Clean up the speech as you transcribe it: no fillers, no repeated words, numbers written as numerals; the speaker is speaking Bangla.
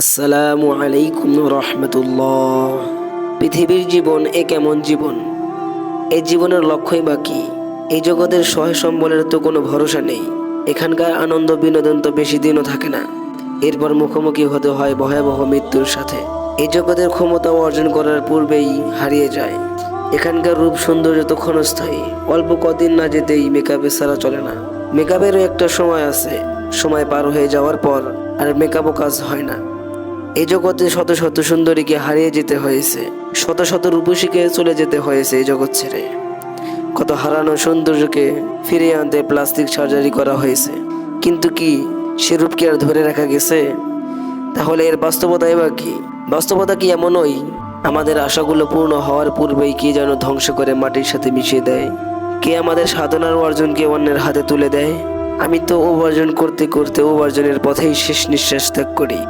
আসসালামু আলাইকুম রহমতুল্লাহ। পৃথিবীর জীবন এ কেমন জীবন? এই জীবনের লক্ষ্যই বা কি? এই জগতের সহায় সম্বলের তো কোনো ভরসা নেই। এখানকার আনন্দ বিনোদন তো বেশি দিনও থাকে না, এরপর মুখোমুখি হতে হয় ভয়াবহ মৃত্যুর সাথে। এই জগতের ক্ষমতা অর্জন করার পূর্বেই হারিয়ে যায়। এখানকার রূপ সৌন্দর্য তো ক্ষণস্থায়ী, অল্প কদিন না যেতেই মেকআপে ছাড়া চলে না। মেকআপেরও একটা সময় আছে, সময় পার হয়ে যাওয়ার পর আর মেকআপও কাজ হয় না। এই জগতে শত শত সুন্দরীকে হারিয়ে যেতে হয়েছে, শত শত রূপসীকে চলে যেতে হয়েছে এই জগৎ ছেড়ে। কত হারানো সৌন্দর্যকে ফিরিয়ে আনতে প্লাস্টিক সার্জারি করা হয়েছে, কিন্তু কি সে রূপ কি আর ধরে রাখা গেছে? তাহলে এর বাস্তবতাই বা কি? বাস্তবতা কি এমনই, আমাদের আশাগুলো পূর্ণ হওয়ার পূর্বেই কে যেন ধ্বংস করে মাটির সাথে মিশিয়ে দেয়? কে আমাদের সাধনার অর্জনকে অন্যের হাতে তুলে দেয়? আমি তো ও অর্জন করতে করতে ও অর্জনের পথেই শেষ নিঃশ্বাস ত্যাগ করি।